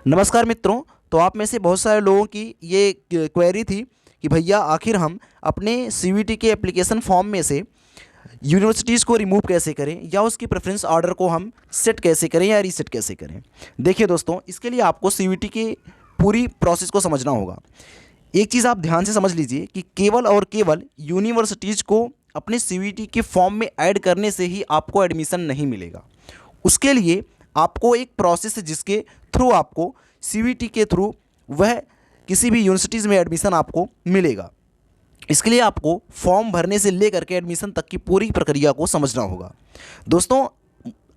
नमस्कार मित्रों। तो आप में से बहुत सारे लोगों की ये क्वेरी थी कि भैया आखिर हम अपने सीवीटी के एप्लीकेशन फॉर्म में से यूनिवर्सिटीज़ को रिमूव कैसे करें या उसकी प्रेफरेंस ऑर्डर को हम सेट कैसे करें या रीसेट कैसे करें। देखिए दोस्तों, इसके लिए आपको सीवीटी के पूरी प्रोसेस को समझना होगा। एक चीज़ आप ध्यान से समझ लीजिए कि केवल और केवल यूनिवर्सिटीज़ को अपने सीवीटी के फॉर्म में ऐड करने से ही आपको एडमिशन नहीं मिलेगा। उसके लिए आपको एक प्रोसेस है जिसके थ्रू आपको सीवीटी के थ्रू वह किसी भी यूनिवर्सिटीज़ में एडमिशन आपको मिलेगा। इसके लिए आपको फॉर्म भरने से लेकर के एडमिशन तक की पूरी प्रक्रिया को समझना होगा। दोस्तों,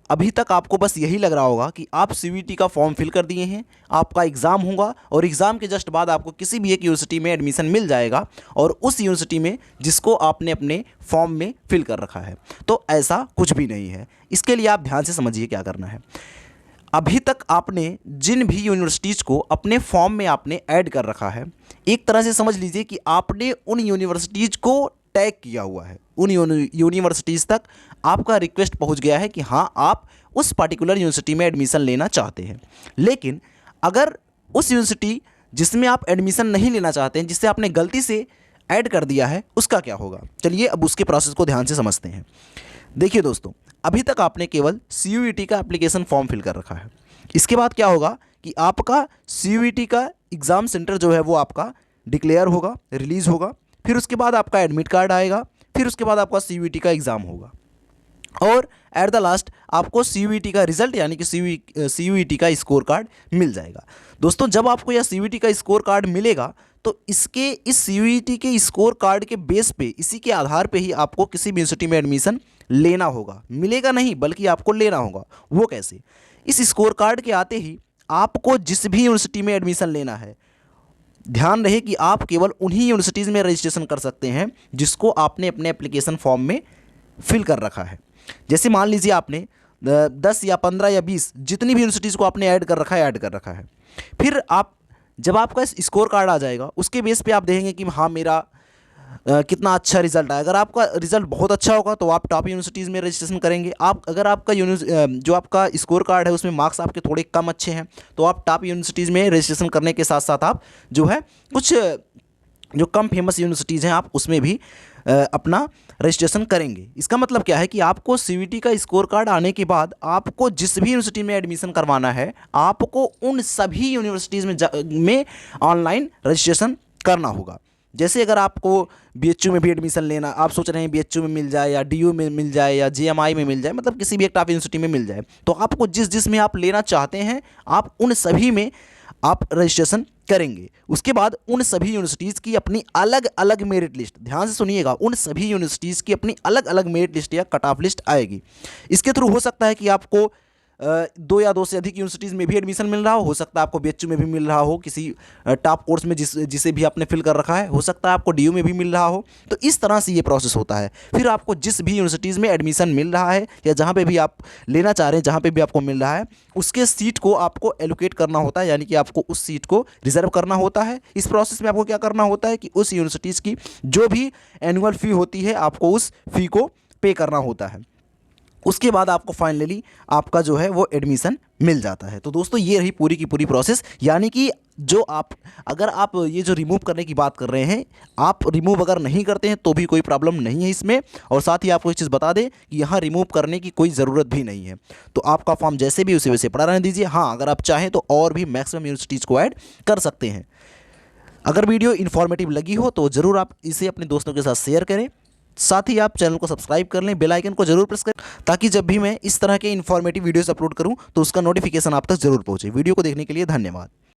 अभी तक आपको बस यही लग रहा होगा कि आप सीवीटी का फॉर्म फिल कर दिए हैं, आपका एग्ज़ाम होगा और एग्ज़ाम के जस्ट बाद आपको किसी भी एक यूनिवर्सिटी में एडमिशन मिल जाएगा और उस यूनिवर्सिटी में जिसको आपने अपने फॉर्म में फिल कर रखा है। तो ऐसा कुछ भी नहीं है। इसके लिए आप ध्यान से समझिए क्या करना है। अभी तक आपने जिन भी यूनिवर्सिटीज़ को अपने फॉर्म में आपने ऐड कर रखा है, एक तरह से समझ लीजिए कि आपने उन यूनिवर्सिटीज़ को टैग किया हुआ है। उन यूनिवर्सिटीज़ तक आपका रिक्वेस्ट पहुंच गया है कि हाँ, आप उस पर्टिकुलर यूनिवर्सिटी में एडमिशन लेना चाहते हैं। लेकिन अगर उस यूनिवर्सिटी जिसमें आप एडमिशन नहीं लेना चाहते हैं, जिससे आपने गलती से ऐड कर दिया है, उसका क्या होगा। चलिए अब उसके प्रोसेस को ध्यान से समझते हैं। देखिए दोस्तों, अभी तक आपने केवल सीयूईटी का एप्लीकेशन फॉर्म फिल कर रखा है। इसके बाद क्या होगा कि आपका सीयूईटी का एग्ज़ाम सेंटर जो है वो आपका डिक्लेयर होगा, रिलीज़ होगा। फिर उसके बाद आपका एडमिट कार्ड आएगा। फिर उसके बाद आपका सीयूईटी का एग्ज़ाम होगा और एट द लास्ट आपको सीयूईटी का रिजल्ट यानी कि सीयूईटी का स्कोर कार्ड मिल जाएगा। दोस्तों, जब आपको यह सीयूईटी का स्कोर कार्ड मिलेगा तो इस सीयूईटी के स्कोर कार्ड के बेस पे, इसी के आधार पे ही आपको किसी भी यूनिवर्सिटी में एडमिशन लेना होगा। मिलेगा नहीं बल्कि आपको लेना होगा। वो कैसे? इस स्कोर कार्ड के आते ही आपको जिस भी यूनिवर्सिटी में एडमिशन लेना है, ध्यान रहे कि आप केवल उन्हीं यूनिवर्सिटीज़ में रजिस्ट्रेशन कर सकते हैं जिसको आपने अपने एप्लीकेशन फॉर्म में फिल कर रखा है। जैसे मान लीजिए आपने 10 या 15 या 20 जितनी भी यूनिवर्सिटीज़ को आपने ऐड कर रखा है। फिर आप जब आपका स्कोर कार्ड आ जाएगा, उसके बेस पे आप देखेंगे कि हाँ, मेरा कितना अच्छा रिजल्ट आया। अगर आपका रिजल्ट बहुत अच्छा होगा तो आप टॉप यूनिवर्सिटीज़ में रजिस्ट्रेशन करेंगे। अगर आपका जो आपका स्कोर कार्ड है उसमें मार्क्स आपके थोड़े कम अच्छे हैं तो आप टॉप यूनिवर्सिटीज़ में रजिस्ट्रेशन करने के साथ साथ आप जो है कुछ जो कम फेमस यूनिवर्सिटीज़ हैं आप उसमें भी अपना रजिस्ट्रेशन करेंगे। इसका मतलब क्या है कि आपको सीवीटी का स्कोर कार्ड आने के बाद आपको जिस भी यूनिवर्सिटी में एडमिशन करवाना है, आपको उन सभी यूनिवर्सिटीज़ में ऑनलाइन रजिस्ट्रेशन करना होगा। जैसे अगर आपको बीएचयू में भी एडमिशन लेना, आप सोच रहे हैं बीएचयू में मिल जाए या डीयू में मिल जाए या जेएमआई में मिल जाए, मतलब किसी भी एक टॉप यूनिवर्सिटी में मिल जाए, तो आपको जिस में आप लेना चाहते हैं आप उन सभी में आप रजिस्ट्रेशन करेंगे। उसके बाद उन सभी यूनिवर्सिटीज़ की अपनी अलग अलग मेरिट लिस्ट, ध्यान से सुनिएगा, उन सभी यूनिवर्सिटीज़ की अपनी अलग अलग मेरिट लिस्ट या कट ऑफ लिस्ट आएगी। इसके थ्रू हो सकता है कि आपको 2 या 2 से अधिक यूनिवर्सिटीज़ में भी एडमिशन मिल रहा हो सकता है आपको बीएचयू में भी मिल रहा हो, किसी टॉप कोर्स में जिसे भी आपने फिल कर रखा है, हो सकता है आपको डीयू में भी मिल रहा हो। तो इस तरह से ये प्रोसेस होता है। फिर आपको जिस भी यूनिवर्सिटीज़ में एडमिशन मिल रहा है या जहाँ पे भी आप लेना चाह रहे हैं, जहाँ पे भी आपको मिल रहा है, उसके सीट को आपको एलोकेट करना होता है, यानी कि आपको उस सीट को रिजर्व करना होता है। इस प्रोसेस में आपको क्या करना होता है कि उस यूनिवर्सिटीज़ की जो भी एनुअल फ़ी होती है आपको उस फ़ी को पे करना होता है। उसके बाद आपको फाइनली आपका जो है वो एडमिशन मिल जाता है। तो दोस्तों, ये रही पूरी की पूरी प्रोसेस। यानी कि अगर आप ये जो रिमूव करने की बात कर रहे हैं, आप रिमूव अगर नहीं करते हैं तो भी कोई प्रॉब्लम नहीं है इसमें। और साथ ही आपको एक चीज़ बता दें कि यहाँ रिमूव करने की कोई ज़रूरत भी नहीं है। तो आपका फॉर्म जैसे भी उसी वैसे पड़ा रहने दीजिए। हाँ, अगर आप चाहें तो और भी मैक्सिमम यूनिवर्सिटीज़ को ऐड कर सकते हैं। अगर वीडियो इन्फॉर्मेटिव लगी हो तो ज़रूर आप इसे अपने दोस्तों के साथ शेयर करें। साथ ही आप चैनल को सब्सक्राइब कर लें, बेल आइकन को जरूर प्रेस करें ताकि जब भी मैं इस तरह के इन्फॉर्मेटिव वीडियोस अपलोड करूं तो उसका नोटिफिकेशन आप तक जरूर पहुंचे। वीडियो को देखने के लिए धन्यवाद।